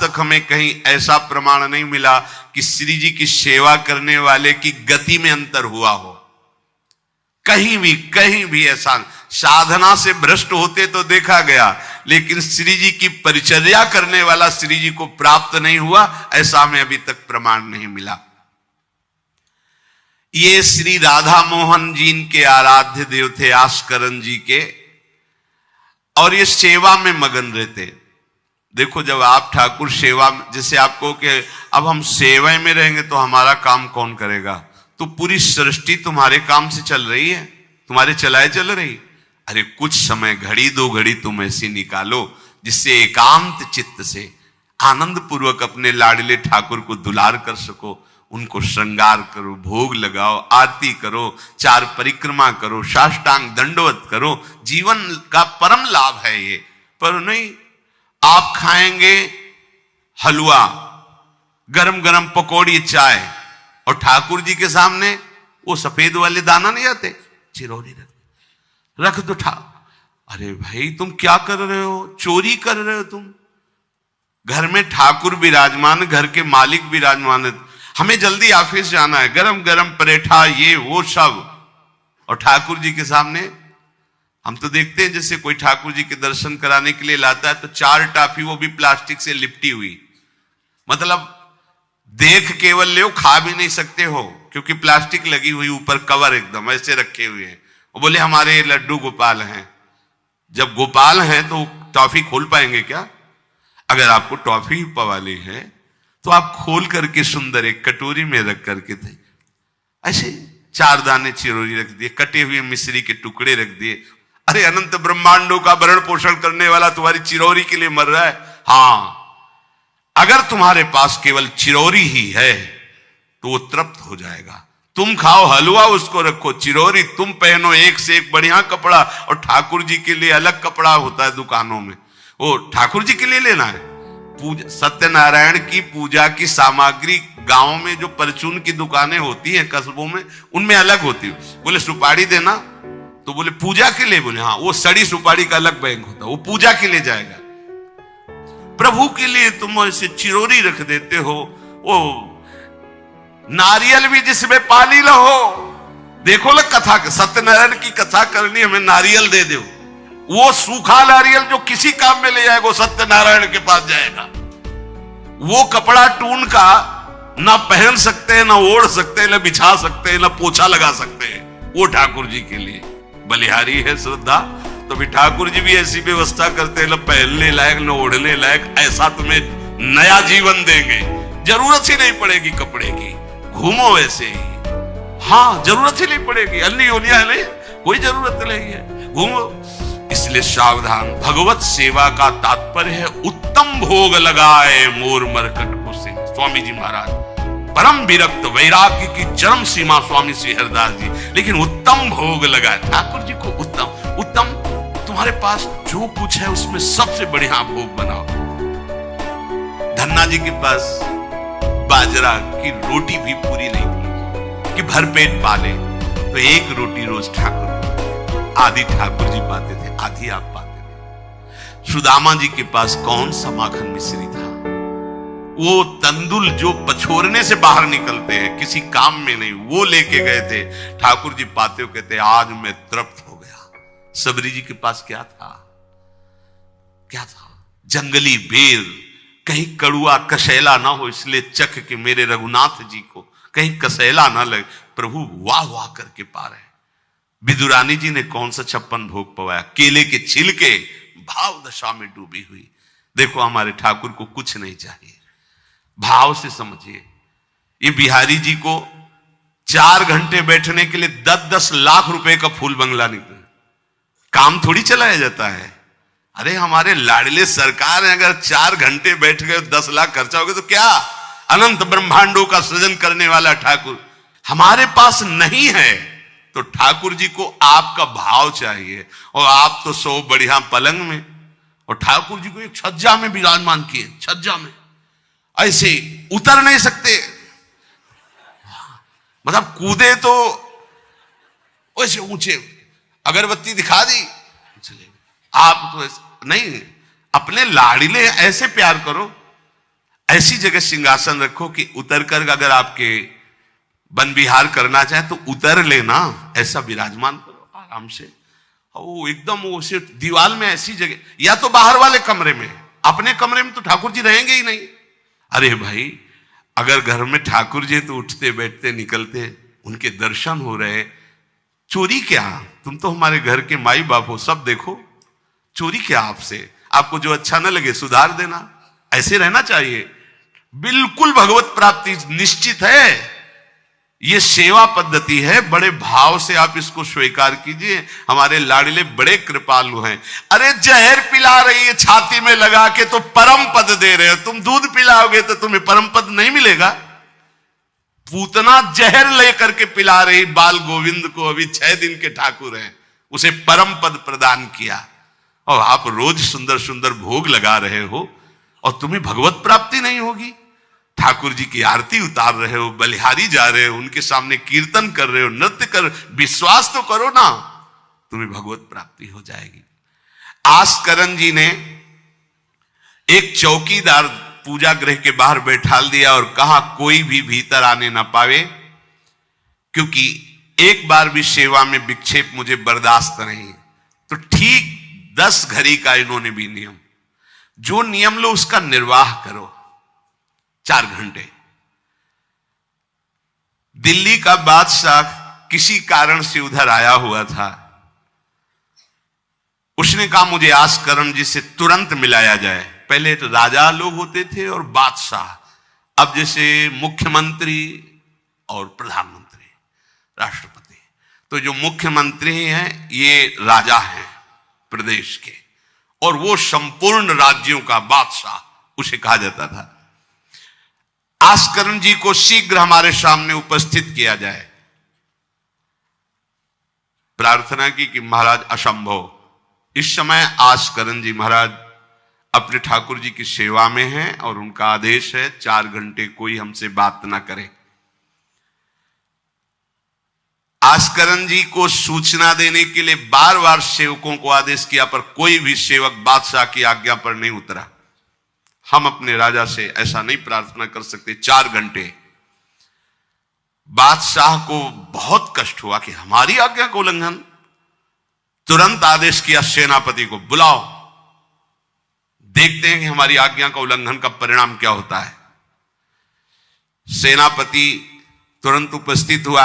तक हमें कहीं ऐसा प्रमाण नहीं मिला कि श्री जी की सेवा करने वाले की गति में अंतर हुआ हो। कहीं भी ऐसा, साधना से भ्रष्ट होते तो देखा गया, लेकिन श्री जी की परिचर्या करने वाला श्री जी को प्राप्त नहीं हुआ, ऐसा हमें अभी तक प्रमाण नहीं मिला। ये श्री राधा मोहन जी के आराध्य देव थे, आस्करन जी के, और ये सेवा में मगन रहते। देखो, जब आप ठाकुर सेवा, जैसे आपको कि अब हम सेवा में रहेंगे तो हमारा काम कौन करेगा, तो पूरी सृष्टि तुम्हारे काम से चल रही है, तुम्हारे चलाए चल रही। अरे कुछ समय, घड़ी दो घड़ी तुम ऐसी निकालो जिससे एकांत चित्त से आनंद पूर्वक अपने लाडले ठाकुर को दुलार कर सको। उनको श्रृंगार करो, भोग लगाओ, आरती करो, चार परिक्रमा करो, साष्टांग दंडवत करो। जीवन का परम लाभ है ये। पर नहीं, आप खाएंगे हलवा, गरम गरम पकौड़ी, चाय, और ठाकुर जी के सामने वो सफेद वाले दाना नहीं आते, चिरौरी रख दो अरे भाई तुम क्या कर रहे हो, चोरी कर रहे हो तुम। घर में ठाकुर विराजमान, घर के मालिक विराजमान है, हमें जल्दी ऑफिस जाना है, गरम गरम परेठा ये वो सब, और ठाकुर जी के सामने। हम तो देखते हैं जैसे कोई ठाकुर जी के दर्शन कराने के लिए लाता है तो 4 टाफी, वो भी प्लास्टिक से लिपटी हुई, मतलब देख केवल ले, खा भी नहीं सकते हो क्योंकि प्लास्टिक लगी हुई, ऊपर कवर एकदम ऐसे रखे हुए हैं। वो बोले हमारे लड्डू गोपाल हैं। जब गोपाल हैं तो टॉफी खोल पाएंगे क्या? अगर आपको टॉफी पवाली है तो आप खोल करके सुंदर एक कटोरी में रख करके थे, ऐसे 4 दाने चिरौरी रख दिए, कटे हुए मिश्री के टुकड़े रख दिए। अरे अनंत ब्रह्मांडों का भरण पोषण करने वाला तुम्हारी चिरौरी के लिए मर रहा है। हाँ, अगर तुम्हारे पास केवल चिरौरी ही है तो वो तृप्त हो जाएगा। तुम खाओ हलवा, उसको रखो, चिरौरी तुम पहनो, एक से एक बढ़िया कपड़ा, और ठाकुर जी के लिए अलग कपड़ा होता है दुकानों में, वो ठाकुर जी के लिए लेना है। पूजा, सत्यनारायण की पूजा की सामग्री गांव में जो परचून की दुकानें होती हैं कस्बों में, उनमें अलग होती है। बोले सुपारी देना, तो बोले पूजा के लिए, बोले हाँ, वो सड़ी सुपारी का अलग बैंक होता है, वो पूजा के लिए जाएगा। प्रभु के लिए तुम ऐसे चिरौरी रख देते हो। वो नारियल भी जिसमें पानी लो, देखो ना कथा, सत्यनारायण की कथा करनी, हमें नारियल दे दो। वो सूखा नारियल जो किसी काम में ले जाएगा वो सत्यनारायण के पास जाएगा। वो कपड़ा टून का ना पहन सकते हैं, ना ओढ़ सकते हैं, ना बिछा सकते हैं, ना पोछा लगा सकते हैं, वो ठाकुर जी के लिए बलिहारी है श्रद्धा। तो भी ठाकुर जी भी ऐसी व्यवस्था करते हैं, न पहनने लायक न ओढ़ने लायक, ऐसा तुम्हें नया जीवन देंगे, जरूरत ही नहीं पड़ेगी कपड़े की, घूमो वैसे ही। हाँ, जरूरत ही नहीं पड़ेगी, अन्य योनिया नहीं, कोई जरूरत नहीं है, घूमो। इसलिए सावधान। भगवत सेवा का तात्पर्य है उत्तम भोग लगाए मोर मरकट को से। स्वामी जी महाराज परम विरक्त, वैराग्य की चरम सीमा स्वामी श्री हरिदास जी, लेकिन उत्तम भोग लगाए ठाकुर जी को। उत्तम तुम्हारे पास जो कुछ है उसमें सबसे बढ़िया भोग बनाओ। धन्ना जी के पास बाजरा की रोटी भी पूरी नहीं थी कि भरपेट पाले, तो 1 रोटी रोज ठाकुर, आधी ठाकुर जी पाते थे, आधी आप पाते थे। सुदामा जी के पास कौन सा माखन मिश्री था? वो तंदुल जो पछोरने से बाहर निकलते हैं, किसी काम में नहीं, वो लेके गए थे। ठाकुर जी पाते हो कहते आज मैं तृप्त हो गया। सबरी जी के पास क्या था? क्या था? जंगली बेर, कहीं कड़ुआ कसेला ना हो, इसलिए चख के मेरे रघुनाथ जी को कहीं कसेला ना लगे। प्रभु वाह वाह करके पा रहे। विदुरानी जी ने कौन सा 56 भोग पवाया? केले के छिलके, भाव दशा में डूबी हुई। देखो हमारे ठाकुर को कुछ नहीं चाहिए, भाव से समझिए। ये बिहारी जी को 4 घंटे बैठने के लिए 10-10 लाख रुपए का फूल बंगला निकला, काम थोड़ी चलाया जाता है। अरे हमारे लाडले सरकार है, अगर 4 घंटे बैठ गए 10 लाख खर्चा हो गया तो क्या? अनंत ब्रह्मांडों का सृजन करने वाला ठाकुर हमारे पास नहीं है, तो ठाकुर जी को आपका भाव चाहिए। और आप तो सो बढ़िया पलंग में, और ठाकुर जी को एक छज्जा में विराजमान किए, छज्जा में ऐसे उतर नहीं सकते, मतलब कूदे तो वैसे ऊंचे, अगरबत्ती दिखा दी चले। आप तो ऐसे नहीं, अपने लाडले ऐसे प्यार करो। ऐसी जगह सिंहासन रखो कि उतर कर अगर आपके वन विहार करना चाहे तो उतर लेना, ऐसा विराजमान करो आराम से। वो एकदम वो सिर्फ दीवार में ऐसी जगह, या तो बाहर वाले कमरे में, अपने कमरे में तो ठाकुर जी रहेंगे ही नहीं। अरे भाई, अगर घर में ठाकुर जी तो उठते बैठते निकलते, उनके दर्शन हो रहे, चोरी क्या? तुम तो हमारे घर के माई बाप हो, सब देखो, चोरी क्या आपसे? आपको जो अच्छा न लगे सुधार देना, ऐसे रहना चाहिए। बिल्कुल भगवत प्राप्ति निश्चित है। ये सेवा पद्धति है, बड़े भाव से आप इसको स्वीकार कीजिए। हमारे लाडले बड़े कृपालु हैं। अरे जहर पिला रही है छाती में लगा के तो परम पद दे रहे हो, तुम दूध पिलाओगे तो तुम्हें परम पद नहीं मिलेगा। पूतना जहर लेकर के पिला रही बाल गोविंद को, अभी 6 दिन के ठाकुर हैं, उसे परम पद प्रदान किया, और आप रोज सुंदर सुंदर भोग लगा रहे हो और तुम्हें भगवत प्राप्ति नहीं होगी। ठाकुर जी की आरती उतार रहे हो, बलिहारी जा रहे हो, उनके सामने कीर्तन कर रहे हो, नृत्य कर, विश्वास तो करो ना, तुम्हें भगवत प्राप्ति हो जाएगी। आस्करण जी ने एक चौकीदार पूजा गृह के बाहर बैठाल दिया और कहा कोई भी भीतर आने ना पावे, क्योंकि एक बार भी सेवा में विक्षेप मुझे बर्दाश्त नहीं। तो ठीक 10 घड़ी का इन्होंने भी नियम, जो नियम लो उसका निर्वाह करो। 4 घंटे। दिल्ली का बादशाह किसी कारण से उधर आया हुआ था, उसने कहा मुझे आस्करण जी से तुरंत मिलाया जाए। पहले तो राजा लोग होते थे और बादशाह, अब जैसे मुख्यमंत्री और प्रधानमंत्री, राष्ट्रपति। तो जो मुख्यमंत्री हैं ये राजा हैं प्रदेश के, और वो संपूर्ण राज्यों का बादशाह उसे कहा जाता था। आस्करण जी को शीघ्र हमारे सामने उपस्थित किया जाए। प्रार्थना की कि महाराज असंभव, इस समय आस्करण जी महाराज अपने ठाकुर जी की सेवा में हैं और उनका आदेश है 4 घंटे कोई हमसे बात ना करे। आस्करण जी को सूचना देने के लिए बार बार सेवकों को आदेश किया, पर कोई भी सेवक बादशाह की आज्ञा पर नहीं उतरा। हम अपने राजा से ऐसा नहीं प्रार्थना कर सकते। 4 घंटे। बादशाह को बहुत कष्ट हुआ कि हमारी आज्ञा का उल्लंघन। तुरंत आदेश किया सेनापति को, बुलाओ, देखते हैं कि हमारी आज्ञा का उल्लंघन का परिणाम क्या होता है। सेनापति तुरंत उपस्थित हुआ।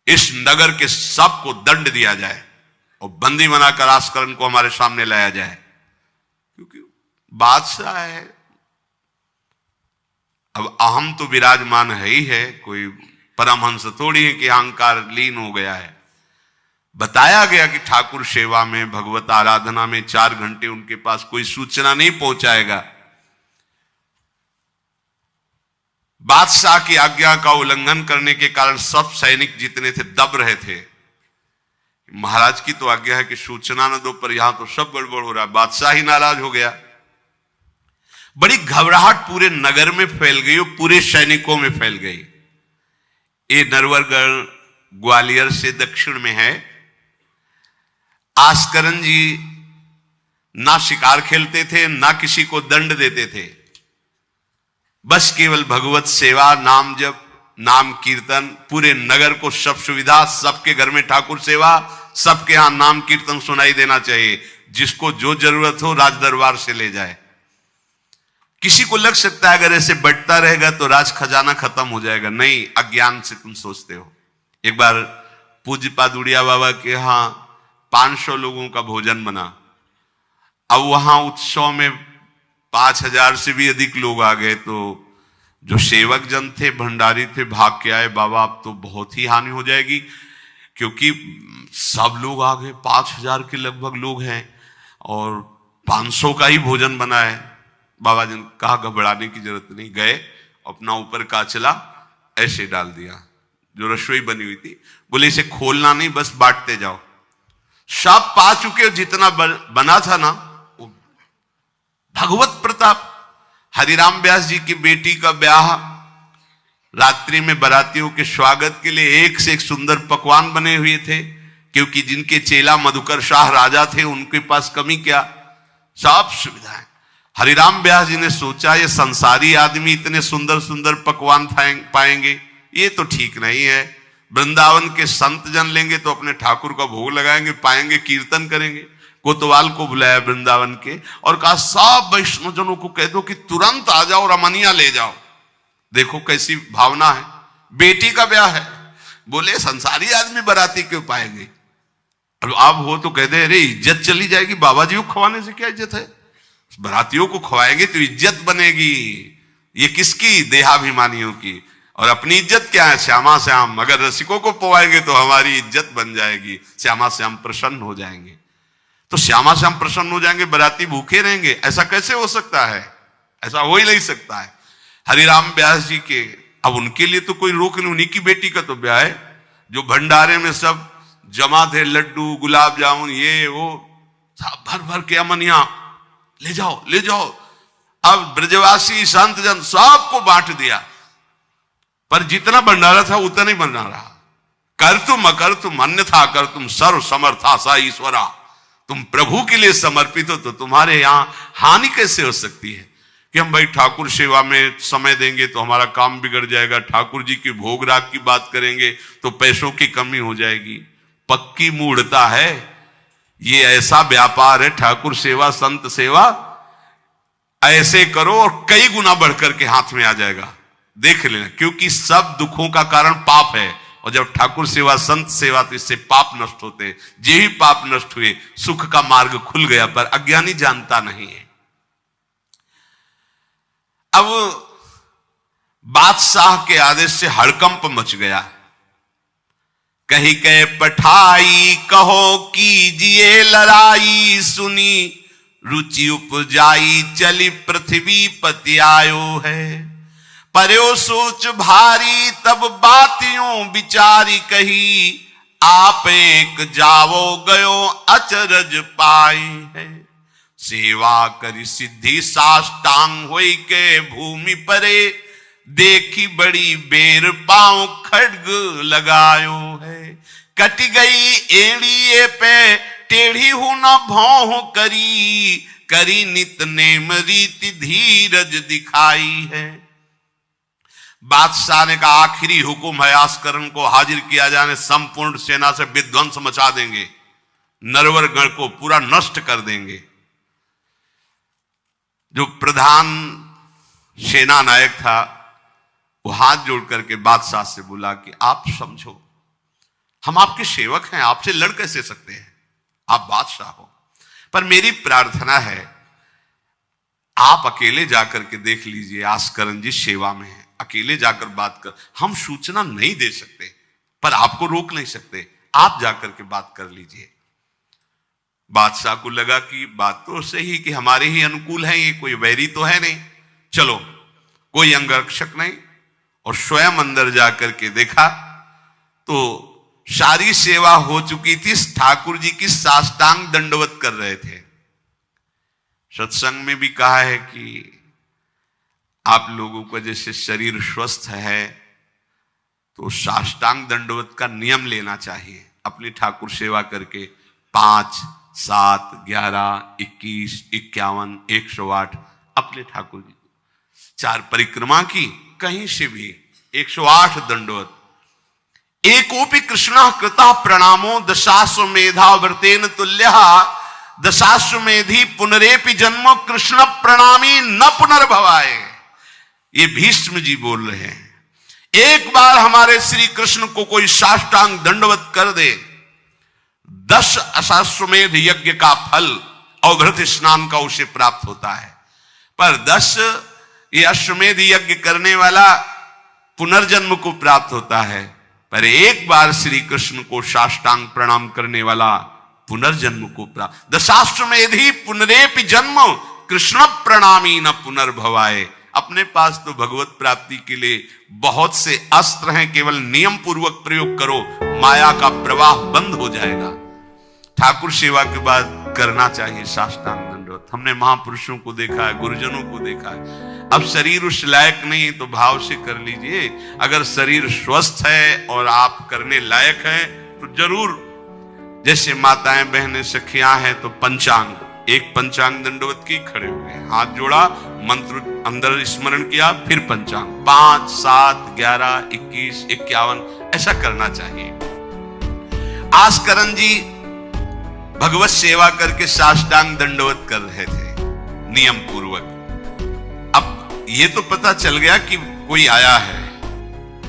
इस नगर के सबको दंड दिया जाए और बंदी बनाकर आस्करण को हमारे सामने लाया जाए, क्योंकि बादशाह है। अब अहम तो विराजमान है ही है, कोई परमहंस थोड़ी है कि अहंकार लीन हो गया है। बताया गया कि ठाकुर सेवा में, भगवत आराधना में 4 घंटे उनके पास कोई सूचना नहीं पहुंचाएगा। बादशाह की आज्ञा का उल्लंघन करने के कारण सब सैनिक जितने थे दब रहे थे। महाराज की तो आज्ञा है कि सूचना न दो, पर यहां तो सब गड़बड़ हो रहा है। बादशाह ही नाराज हो गया। बड़ी घबराहट पूरे नगर में फैल गई और पूरे सैनिकों में फैल गई। ये नरवरगढ़ ग्वालियर से दक्षिण में है। आस्करण जी ना शिकार खेलते थे, ना किसी को दंड देते थे, बस केवल भगवत सेवा, नाम जप, नाम कीर्तन, पूरे नगर को सब सुविधा, सबके घर में ठाकुर सेवा, सबके यहां नाम कीर्तन सुनाई देना चाहिए। जिसको जो जरूरत हो राज दरबार से ले जाए। किसी को लग सकता है अगर ऐसे बढ़ता रहेगा तो राज खजाना खत्म हो जाएगा। नहीं, अज्ञान से तुम सोचते हो। एक बार पूज्य पादुड़िया बाबा के यहां 500 लोगों का भोजन बना। अब वहां उत्सव में 5000 से भी अधिक लोग आ गए, तो जो सेवक जन थे, भंडारी थे, भाग के आए, बाबा अब तो बहुत ही हानि हो जाएगी, क्योंकि सब लोग आ गए, 5000 के लगभग लोग हैं और 500 का ही भोजन बना है। बाबा जी ने कहा घबराने की जरूरत नहीं। गए, अपना ऊपर का चला ऐसे डाल दिया जो रसोई बनी हुई थी। बोले इसे खोलना नहीं, बस बांटते जाओ। सब पा चुके, जितना बना था ना, भगवत प्रताप। हरिराम व्यास जी की बेटी का ब्याह, रात्रि में बारातियों के स्वागत के लिए एक से एक सुंदर पकवान बने हुए थे, क्योंकि जिनके चेला मधुकर शाह राजा थे उनके पास कमी क्या, सब सुविधाएं। हरिराम व्यास जी ने सोचा ये संसारी आदमी इतने सुंदर सुंदर पकवान पाएंगे, ये तो ठीक नहीं है। वृंदावन के संत जन लेंगे तो अपने ठाकुर का भोग लगाएंगे, पाएंगे, कीर्तन करेंगे। कोतवाल को बुलाया वृंदावन के और कहा सब वैष्णव जनों को कह दो कि तुरंत आ जाओ, रमनिया ले जाओ। देखो कैसी भावना है, बेटी का ब्याह है। बोले संसारी आदमी बाराती क्यों पाएंगे? अब हो तो कह दे अरे इज्जत चली जाएगी, बाबा जी को खवाने से क्या इज्जत है? बारातियों को खवाएंगे तो इज्जत बनेगी। ये किसकी? देहाभिमानियों की। और अपनी इज्जत क्या है? श्यामा श्याम। अगर रसिकों को पवाएंगे तो हमारी इज्जत बन जाएगी, श्यामा श्याम प्रसन्न हो जाएंगे। तो श्यामा श्याम प्रसन्न हो जाएंगे, बाराती भूखे रहेंगे, ऐसा कैसे हो सकता है? ऐसा हो ही नहीं सकता है। हरिराम व्यास जी के अब उनके लिए तो कोई रोक नहीं, उन्हीं की बेटी का तो ब्याह है। जो भंडारे में सब जमा थे, लड्डू गुलाब जामुन ये वो सब भर भर के अमनिया ले जाओ ले जाओ। अब ब्रजवासी संत जन सबको बांट दिया, पर जितना भंडारा था उतना ही भंडारा। कर तुम अकर तुम अन्यथा कर तुम सर्व समर्था सा ईश्वरा। तुम प्रभु के लिए समर्पित हो तो तुम्हारे यहां हानि कैसे हो सकती है कि हम भाई ठाकुर सेवा में समय देंगे तो हमारा काम बिगड़ जाएगा, ठाकुर जी के भोग राग की बात करेंगे तो पैसों की कमी हो जाएगी। पक्की मूढ़ता है ये, ऐसा व्यापार है ठाकुर सेवा संत सेवा। ऐसे करो और कई गुना बढ़कर के हाथ में आ जाएगा, देख लेना। क्योंकि सब दुखों का कारण पाप है, और जब ठाकुर सेवा संत सेवा तो इससे पाप नष्ट होते। जे ही पाप नष्ट हुए सुख का मार्ग खुल गया, पर अज्ञानी जानता नहीं है। अब बादशाह के आदेश से हड़कंप मच गया। कही के पठाई कहो कीजिए लड़ाई, सुनी रुचि उपजाई चली पृथ्वी पति आयो है। पर्यो सोच भारी तब बातियों विचारी कही, आप एक जावो गयो अचरज पाई है। सेवा करी सिद्धि साष्टांग होई के भूमि परे, देखी बड़ी बेर पांव खड्ग लगायो है। कट गई एड़िए पे टेढ़ी हूं न भौं करी, करी नित नेम रीति धीरज दिखाई है। बादशाह ने कहा आखिरी हुक्म है, आस्करण को हाजिर किया जाने, संपूर्ण सेना से विध्वंस मचा देंगे, नरवर गण को पूरा नष्ट कर देंगे। जो प्रधान सेना नायक था वो हाथ जोड़ करके बादशाह से बोला कि आप समझो हम आपके सेवक हैं, आपसे लड़ कैसे सकते हैं? आप बादशाह हो, पर मेरी प्रार्थना है आप अकेले जाकर के देख लीजिए, आस्करण जी सेवा में है, अकेले जाकर बात कर। हम सूचना नहीं दे सकते पर आपको रोक नहीं सकते, आप जाकर के बात कर लीजिए। बादशाह को लगा कि बात तो सही कि हमारे ही अनुकूल है, ये कोई वैरी तो है नहीं, चलो कोई अंगरक्षक नहीं। और स्वयं अंदर जाकर के देखा तो सारी सेवा हो चुकी थी, ठाकुर जी की साष्टांग दंडवत कर रहे थे। सत्संग में भी कहा है कि आप लोगों का जैसे शरीर स्वस्थ है तो साष्टांग दंडवत का नियम लेना चाहिए। अपनी ठाकुर सेवा करके 5, 7, 11, 21, 51, 108 अपने ठाकुर जी को 4 परिक्रमा की, कहीं से भी 108 दंडवत। एकोपि कृष्ण कृता प्रणामो दशाश्वमेधा व्रतेन तुल्यः, दशाश्वमेधी पुनरेपि जन्म कृष्ण प्रणामी न पुनर्भवाय। ये भीष्म जी बोल रहे हैं। एक बार हमारे श्री कृष्ण को कोई साष्टांग दंडवत कर दे, 10 अश्वमेध यज्ञ का फल अवभृत स्नान का उसे प्राप्त होता है। पर 10 ये अश्वमेध यज्ञ करने वाला पुनर्जन्म को प्राप्त होता है, पर एक बार श्री कृष्ण को साष्टांग प्रणाम करने वाला पुनर्जन्म को प्राप्त। दशाश्वमेधी पुनरेपि जन्म कृष्ण प्रणामी न पुनर्भवाय। अपने पास तो भगवत प्राप्ति के लिए बहुत से अस्त्र हैं, केवल नियम पूर्वक प्रयोग करो, माया का प्रवाह बंद हो जाएगा। ठाकुर सेवा के बाद करना चाहिए साष्टांग दंडवत। हमने महापुरुषों को देखा है, गुरुजनों को देखा है। अब शरीर उस लायक नहीं तो भाव से कर लीजिए। अगर शरीर स्वस्थ है और आप करने लायक हैं तो जरूर, जैसे माताएं बहनें सखियां हैं तो पंचांग एक पंचांग दंडवत की, खड़े हुए, हाथ जोड़ा, मंत्र अंदर स्मरण किया, फिर पंचांग 5, 7, 11, 21, 51 ऐसा करना चाहिए। आस्करण जी भगवत सेवा करके साष्टांग दंडवत कर रहे थे नियम पूर्वक। अब ये तो पता चल गया कि कोई आया है,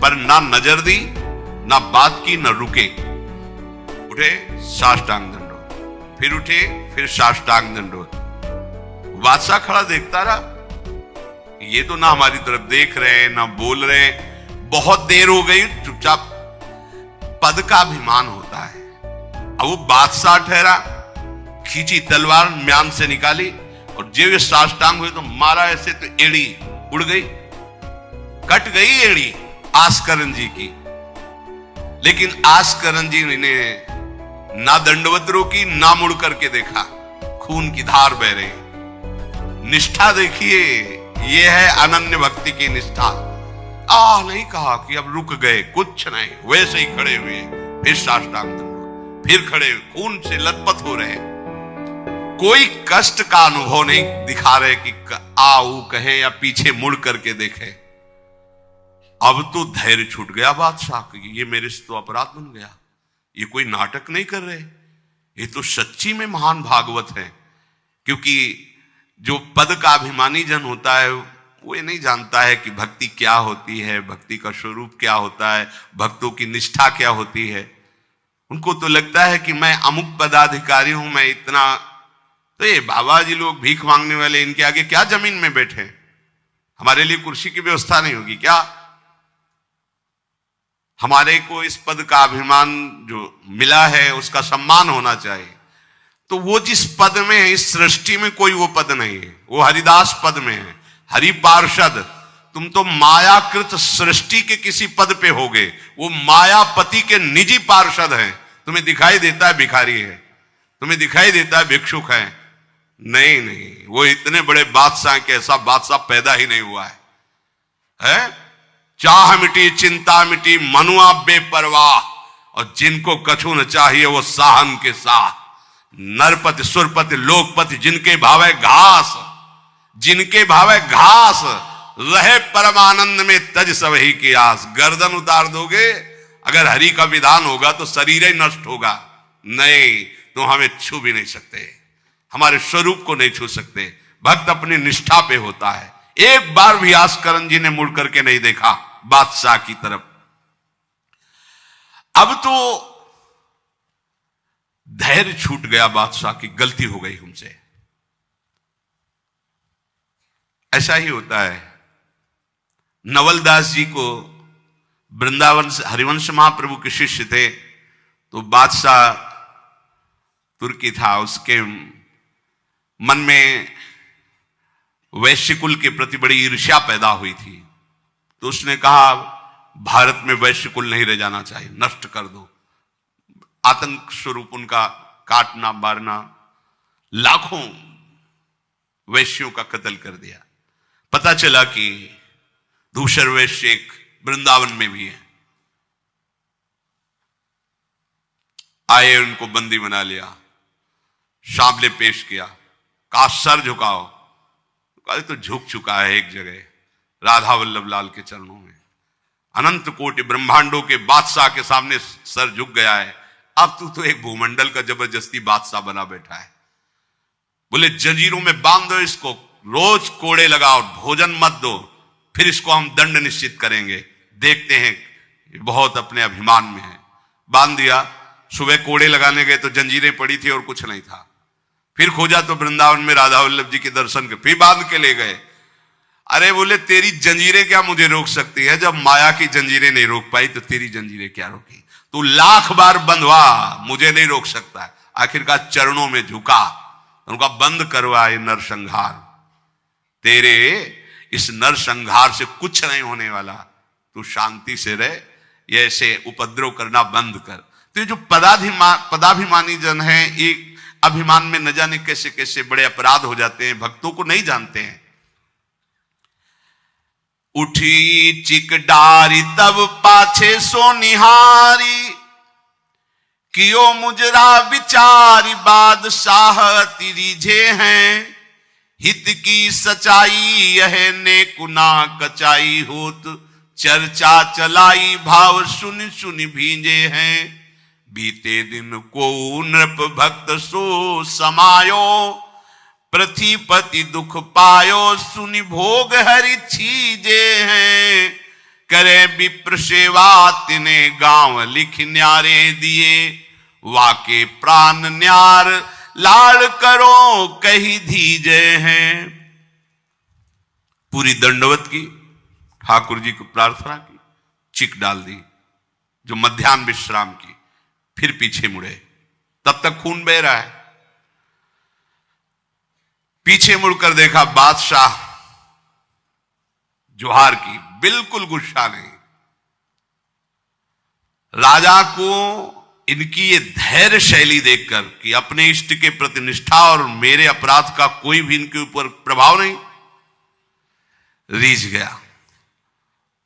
पर ना नजर दी, ना बात की, ना रुके, उठे साष्टांग दंडवत, फिर उठे, फिर साष्टांग दंडवत। बादशाह खड़ा देखता रहा, ये तो ना हमारी तरफ देख रहे हैं, ना बोल रहे हैं। बहुत देर हो गई, चुपचाप। पद का अभिमान होता है। अब वो बादशाह ठहरा, खींची तलवार, म्यान से निकाली, और जब वे साष्टांग हुए तो मारा ऐसे, तो एड़ी उड़ गई, कट गई एड़ी आस्करण जी की। लेकिन आस्करण जी ने ना दंडवत रोकी, ना मुड़ करके देखा, खून की धार बह रही। निष्ठा देखिए, यह है अनन्य भक्ति की निष्ठा। नहीं कहा कि अब रुक गए, कुछ नहीं, वैसे ही खड़े हुए, फिर साष्टांग दंडवत, फिर खड़े, खून से लथपथ हो रहे, कोई कष्ट का अनुभव नहीं दिखा रहे कि आओ कहे या पीछे मुड़ करके देखे। अब तो धैर्य छूट गया बादशाह की, ये मेरे से तो अपराध बन गया, ये कोई नाटक नहीं कर रहे, ये तो सच्ची में महान भागवत है। क्योंकि जो पद का अभिमानी जन होता है वो ये नहीं जानता है कि भक्ति क्या होती है, भक्ति का स्वरूप क्या होता है, भक्तों की निष्ठा क्या होती है। उनको तो लगता है कि मैं अमुक पदाधिकारी हूं, मैं इतना, तो ये बाबा जी लोग भीख मांगने वाले, इनके आगे क्या जमीन में बैठे, हमारे लिए कुर्सी की व्यवस्था नहीं होगी क्या? हमारे को इस पद का अभिमान जो मिला है उसका सम्मान होना चाहिए। तो वो जिस पद में है, इस सृष्टि में कोई वो पद नहीं है, वो हरिदास पद में है, हरि पार्षद। तुम तो मायाकृत सृष्टि के किसी पद पे होगे, वो मायापति के निजी पार्षद हैं। तुम्हें दिखाई देता है भिखारी है, तुम्हें दिखाई देता है भिक्षुक है, नहीं नहीं, वो इतने बड़े बादशाह के ऐसा बादशाह पैदा ही नहीं हुआ है? चाह मिटी चिंता मिटी, मनुआ बेपरवाह, और जिनको कछु न चाहिए वो साहन के साथ। नरपति सुरपति लोकपति, जिनके भावे घास, जिनके भावे घास, रहे परमानंद में तज सबही की आस। गर्दन उतार दोगे, अगर हरि का विधान होगा तो शरीर ही नष्ट होगा, नहीं तो हमें छू भी नहीं सकते, हमारे स्वरूप को नहीं छू सकते। भक्त अपनी निष्ठा पे होता है। एक बार भी आस्करण जी ने मुड़ करके नहीं देखा बादशाह की तरफ। अब तो धैर्य छूट गया बादशाह की, गलती हो गई हमसे। ऐसा ही होता है। नवलदास जी को वृंदावन से हरिवंश महाप्रभु के शिष्य थे, तो बादशाह तुर्की था, उसके मन में वैश्यकुल के प्रति बड़ी ईर्ष्या पैदा हुई थी। तो उसने कहा भारत में वैश्यकुल नहीं रह जाना चाहिए, नष्ट कर दो। आतंक स्वरूप उनका काटना मारना, लाखों वैश्यों का कत्ल कर दिया। पता चला कि दूसर वैश्य एक वृंदावन में भी है। आए, उनको बंदी बना लिया, सामने पेश किया, कहा सर झुकाओ। कहा तो झुक चुका है एक जगह, राधा वल्लभ लाल के चरणों में। अनंत कोटि ब्रह्मांडों के बादशाह के सामने सर झुक गया है। अब तू तो एक भूमंडल का जबरदस्ती बादशाह बना बैठा है। बोले जंजीरों में बांध दो इसको, रोज कोड़े लगाओ, भोजन मत दो, फिर इसको हम दंड निश्चित करेंगे, देखते हैं, बहुत अपने अभिमान में है। बांध दिया। सुबह कोड़े लगाने गए तो जंजीरें पड़ी थी और कुछ नहीं था। फिर खोजा तो वृंदावन में राधा वल्लभ जी के दर्शन के, फिर बांध के ले गए। अरे बोले तेरी जंजीरें क्या मुझे रोक सकती है? जब माया की जंजीरें नहीं रोक पाई तो तेरी जंजीरें क्या रोकी? तू लाख बार बंधवा, मुझे नहीं रोक सकता। आखिरकार चरणों में झुका, उनका बंद करवा ये नरसंहार। तेरे इस नरसंहार से कुछ नहीं होने वाला, तू शांति से रह, ये ऐसे उपद्रव करना बंद कर। तो ये जो पदाभिमानी जन है, एक अभिमान में न जाने कैसे कैसे बड़े अपराध हो जाते हैं, भक्तों को नहीं जानते हैं। उठी चिक डारी तब पाछे सो निहारी, कियो मुजरा विचार बादशाह तिरिझे हैं, हित की सचाई यह ने कुना कचाई होत, चर्चा चलाई भाव सुन सुन भींजे हैं। बीते दिन को नृप भक्त सो समायो, पृथ्वीपति दुख पायो सुनि भोग हरि छीजे हैं। करे विप्र सेवा तिने गांव लिख न्यारे दिए, वाके प्राण न्यार लाड़ करो कही धीजे हैं। पूरी दंडवत की, ठाकुर जी को प्रार्थना की, चिक डाल दी, जो मध्याह्न विश्राम की, फिर पीछे मुड़े। तब तक खून बह रहा है। पीछे मुड़कर देखा, बादशाह जोहार की, बिल्कुल गुस्सा नहीं। राजा को इनकी ये धैर्य शैली देखकर कि अपने इष्ट के प्रति निष्ठा और मेरे अपराध का कोई भी इनके ऊपर प्रभाव नहीं, रीझ गया,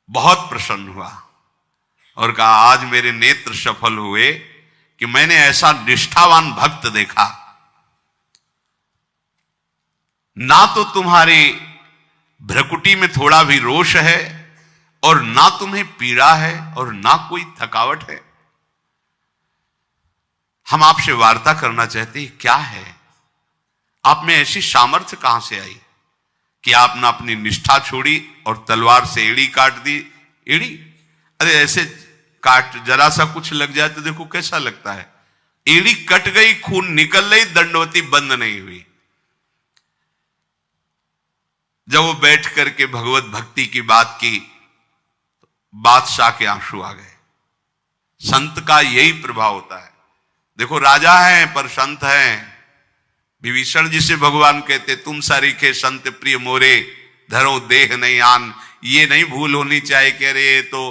बहुत प्रसन्न हुआ और कहा, आज मेरे नेत्र सफल हुए कि मैंने ऐसा निष्ठावान भक्त देखा। ना तो तुम्हारी भ्रकुटी में थोड़ा भी रोष है, और ना तुम्हें पीड़ा है, और ना कोई थकावट है। हम आपसे वार्ता करना चाहते हैं, क्या है आप में ऐसी सामर्थ्य कहां से आई कि आपने अपनी निष्ठा छोड़ी और तलवार से एड़ी काट दी। एड़ी, अरे ऐसे काट, जरा सा कुछ लग जाए तो देखो कैसा लगता है। एड़ी कट गई, खून निकल गई, दंडवती बंद नहीं हुई। जब वो बैठ करके भगवत भक्ति की बात की, बादशाह के आंसू आ गए। संत का यही प्रभाव होता है। देखो, राजा हैं पर संत हैं। विभीषण जी से भगवान कहते, तुम सरीखे संत प्रिय मोरे, धरो देह नहीं आन। ये नहीं भूल होनी चाहिए कि अरे ये तो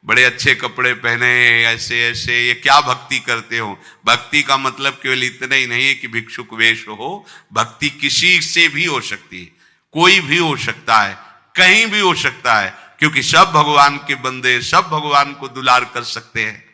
बड़े अच्छे कपड़े पहने, ऐसे ऐसे, ये क्या भक्ति करते हो। भक्ति का मतलब केवल इतना ही नहीं है कि भिक्षुक वेश हो। भक्ति किसी से भी हो सकती है, कोई भी हो सकता है, कहीं भी हो सकता है, क्योंकि सब भगवान के बंदे, सब भगवान को दुलार कर सकते हैं।